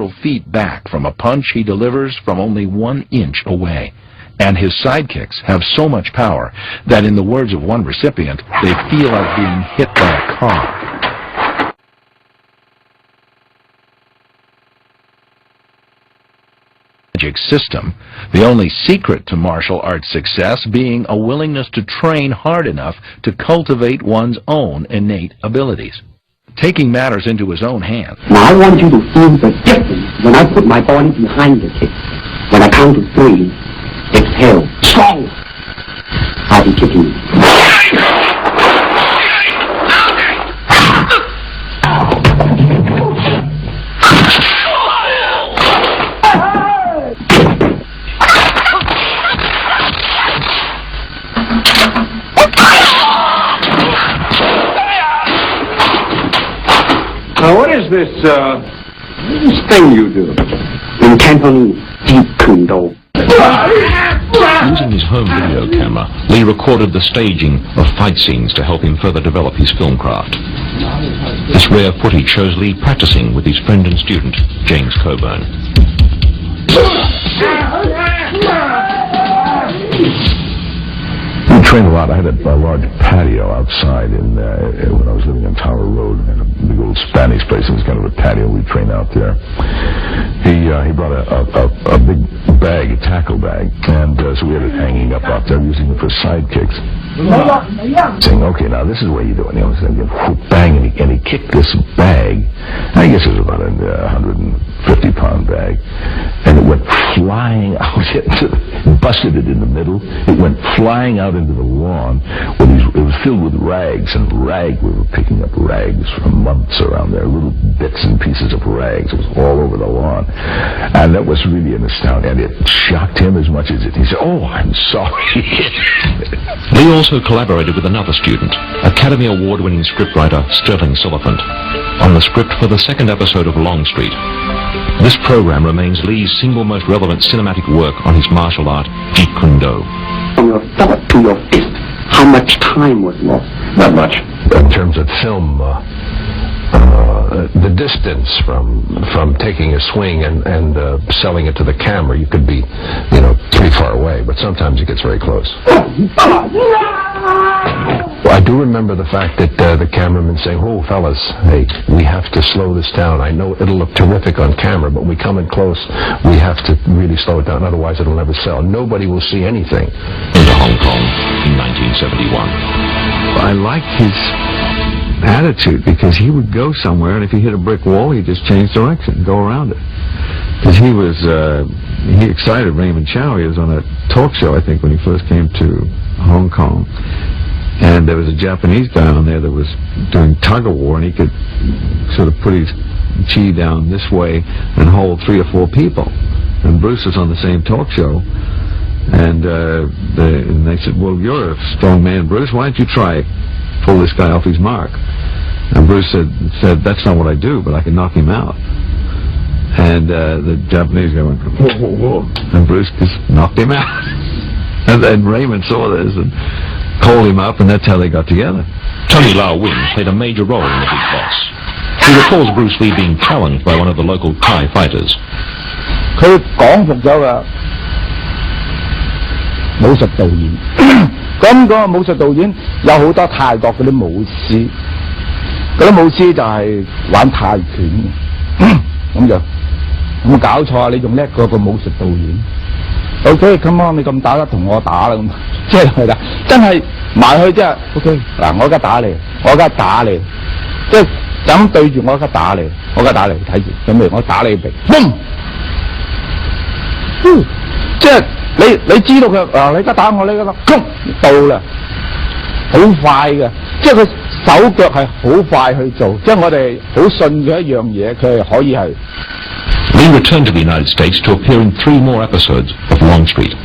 several feet back from a punch he delivers from only 1 inch away. And his sidekicks have so much power that, in the words of one recipient, they feel like being hit by a car. Magic system, the only secret to martial arts success being a willingness to train hard enough to cultivate one's own innate abilities. Taking matters into his own hands. Now I want you to feel the difference when I put my body behind the kick. When I count to 3, exhale, strong. I'll be kicking you. What is this thing you do? In Cantonese, Jeet Kune Do. Using his home video camera, Lee recorded the staging of fight scenes to help him further develop his film craft. This rare footage shows Lee practicing with his friend and student, James Coburn. We trained a lot. I had a large patio outside when I was living on Tower Road, and a big old Spanish place. It was kind of a patio. We trained out there. He brought a big bag, a tackle bag, and so we had it hanging up out there, using it for side kicks. Saying, okay, now this is what you do it. You know, bang, and he kicked this bag. I guess it was about a 150-pound bag, and it went flying out. Busted it in the middle. It went flying out into the lawn. It was filled with rags, and we were picking up rags from months around there, little bits and pieces of rags. It was all over the lawn, and that was really an astounding. And it shocked him as much as it. He said, "Oh, I'm sorry." Lee also collaborated with another student, Academy Award-winning scriptwriter Sterling Silverfant, on the script for the second episode of Longstreet. This program remains Lee's single most relevant cinematic work on his martial art, Jeet Kune Do. From your thought to your fist, how much time was lost? Not much. In terms of film, the distance from taking a swing and selling it to the camera, you could be, pretty far away, but sometimes it gets very close. Well, I do remember the fact that the cameraman saying, "Oh, fellas, hey, we have to slow this down. I know it'll look terrific on camera, but when we come in close, we have to really slow it down. Otherwise, it'll never sell. Nobody will see anything." In Hong Kong in 1971. I liked his attitude, because he would go somewhere, and if he hit a brick wall, he'd just change direction, go around it. Because he excited Raymond Chow. He was on a talk show, I think, when he first came to Hong Kong. And there was a Japanese guy on there that was doing tug-of-war, and he could sort of put his chi down this way and hold 3 or 4 people. And Bruce was on the same talk show, and they said, "Well, you're a strong man, Bruce. Why don't you try pull this guy off his mark?" And Bruce said, "That's not what I do, but I can knock him out." And the Japanese guy went, "Whoa, whoa, whoa," and Bruce just knocked him out. And then Raymond saw this and called him up, and that's how they got together. Tony Lau Wing played a major role in The Big Boss. He recalls Bruce Lee being challenged by one of the local Thai fighters. 佢講服咗㗎武術導演，咁嗰個武術導演有好多泰國嗰啲武師，嗰啲武師就係玩泰拳嘅，咁就冇搞錯啊！你仲叻過個武術導演。OK，come on， 你咁打得同我打啦咁，即係啦，真係埋去即係 OK。嗱，我而家打你，即係咁對住我而家打你，睇住，準備我打你鼻，嘣！即係你知道佢你而家打我，你而家到啦，好快嘅，即係佢手腳係好快去做，即係我哋好信嘅一樣嘢，佢係可以係。Lee returned to the United States to appear in 3 more episodes of Longstreet.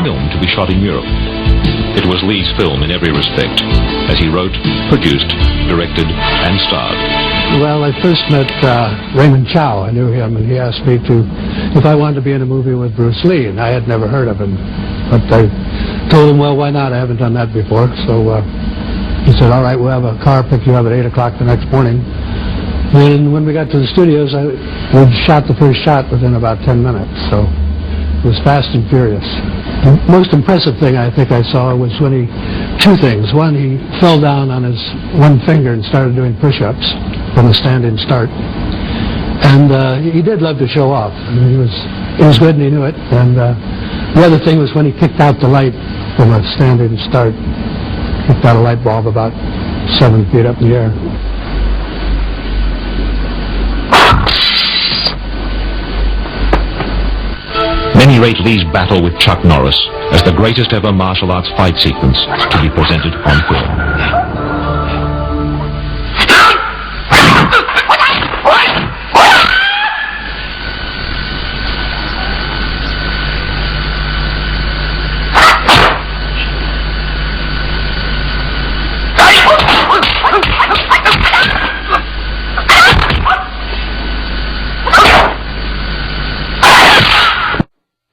Film to be shot in Europe. It was Lee's film in every respect, as he wrote, produced, directed, and starred. Well, I first met Raymond Chow. I knew him, and he asked me if I wanted to be in a movie with Bruce Lee, and I had never heard of him. But I told him, well, why not? I haven't done that before. So he said, all right, we'll have a car pick you up at 8 o'clock the next morning. And when we got to the studios, we shot the first shot within about 10 minutes. So it was fast and furious. The most impressive thing I think I saw was when two things. One, he fell down on his one finger and started doing push-ups from a standing start. And he did love to show off. I mean, he was good and he knew it. And the other thing was when he kicked out the light from a standing start. Kicked out a light bulb about 7 feet up in the air. Many rate Lee's battle with Chuck Norris as the greatest ever martial arts fight sequence to be presented on film.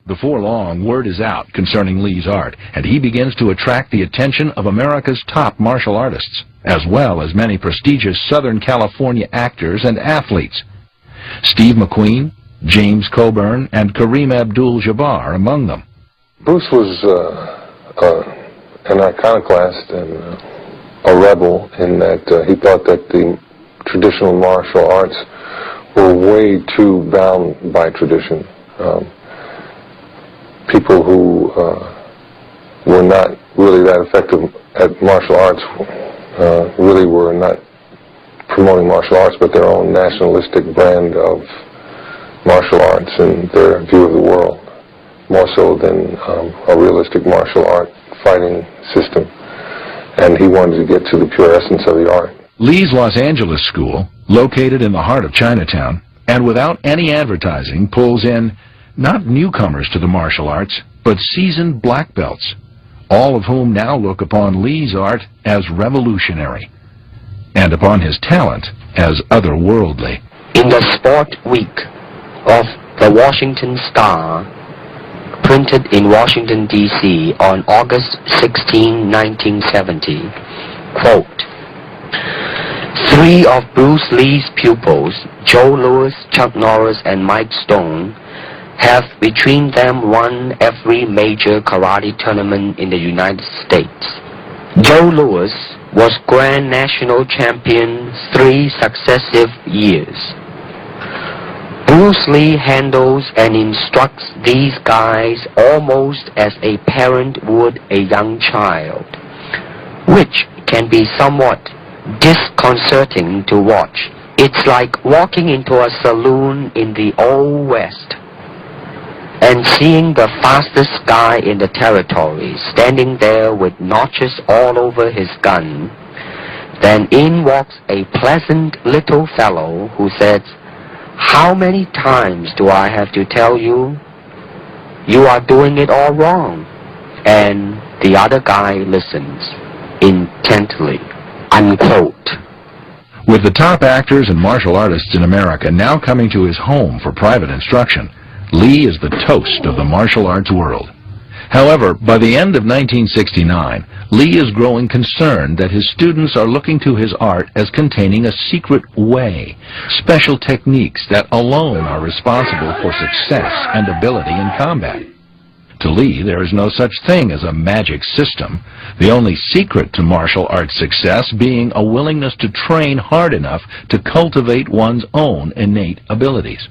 Before long, word is out concerning Lee's art, and he begins to attract the attention of America's top martial artists, as well as many prestigious Southern California actors and athletes. Steve McQueen, James Coburn, and Kareem Abdul-Jabbar among them. Bruce was an iconoclast and a rebel in that he thought that the traditional martial arts were way too bound by tradition. People who were not really that effective at martial arts really were not promoting martial arts, but their own nationalistic brand of martial arts and their view of the world, more so than a realistic martial art fighting system. And he wanted to get to the pure essence of the art. Lee's Los Angeles school, located in the heart of Chinatown, and without any advertising, pulls in not newcomers to the martial arts, but seasoned black belts, all of whom now look upon Lee's art as revolutionary, and upon his talent as otherworldly. In the Sport Week of the Washington Star, printed in Washington, D.C. on August 16, 1970, quote, 3 of Bruce Lee's pupils, Joe Louis, Chuck Norris, and Mike Stone, have between them won every major karate tournament in the United States. Joe Louis was Grand National Champion 3 successive years. Bruce Lee handles and instructs these guys almost as a parent would a young child, which can be somewhat disconcerting to watch. It's like walking into a saloon in the Old West and seeing the fastest guy in the territory standing there with notches all over his gun. Then in walks a pleasant little fellow who says, "How many times do I have to tell you? You are doing it all wrong." And the other guy listens intently. Unquote. With the top actors and martial artists in America now coming to his home for private instruction, Lee is the toast of the martial arts world. However, by the end of 1969, Lee is growing concerned that his students are looking to his art as containing a secret way, special techniques that alone are responsible for success and ability in combat. To Lee, there is no such thing as a magic system, the only secret to martial arts success being a willingness to train hard enough to cultivate one's own innate abilities.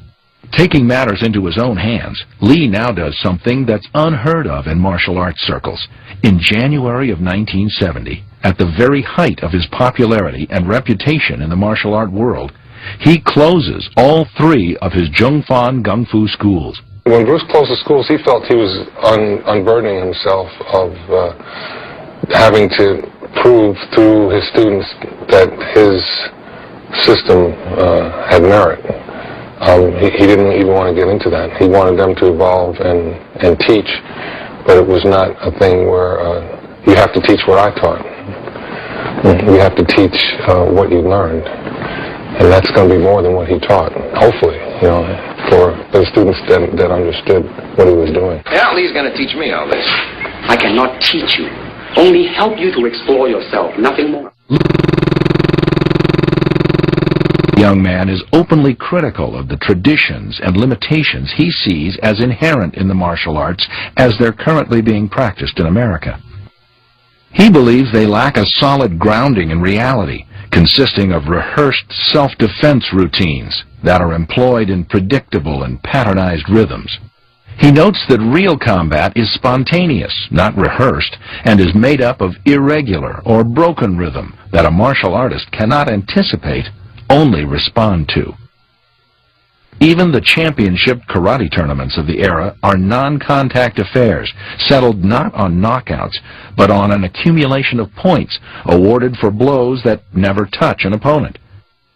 Taking matters into his own hands, Lee now does something that's unheard of in martial arts circles. In January of 1970, at the very height of his popularity and reputation in the martial art world, he closes all 3 of his Jungfan Gung Fu schools. When Bruce closed the schools, he felt he was unburdening himself of having to prove through his students that his system had merit. He didn't even want to get into that. He wanted them to evolve and teach, but it was not a thing where you have to teach what I taught. You have to teach what you learned. And that's going to be more than what he taught, hopefully, for the students that understood what he was doing. Yeah, Lee's going to teach me all this. I cannot teach you, only help you to explore yourself, nothing more. The young man is openly critical of the traditions and limitations he sees as inherent in the martial arts as they're currently being practiced in America. He believes they lack a solid grounding in reality, consisting of rehearsed self-defense routines that are employed in predictable and patternized rhythms. He notes that real combat is spontaneous, not rehearsed, and is made up of irregular or broken rhythm that a martial artist cannot anticipate, only respond to. Even the championship karate tournaments of the era are non-contact affairs, settled not on knockouts, but on an accumulation of points awarded for blows that never touch an opponent.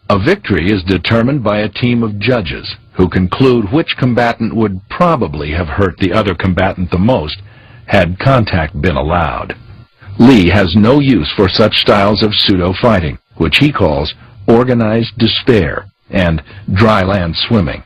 A victory is determined by a team of judges who conclude which combatant would probably have hurt the other combatant the most had contact been allowed. Lee has no use for such styles of pseudo-fighting, which he calls organized despair and dry land swimming.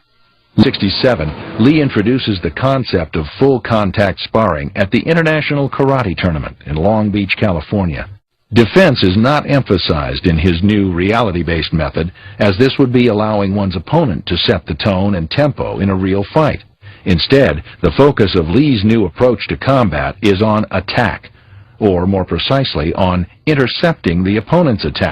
In 1967, Lee introduces the concept of full contact sparring at the International Karate Tournament in Long Beach, California. Defense is not emphasized in his new reality-based method, as this would be allowing one's opponent to set the tone and tempo in a real fight. Instead, the focus of Lee's new approach to combat is on attack, or more precisely, on intercepting the opponent's attack.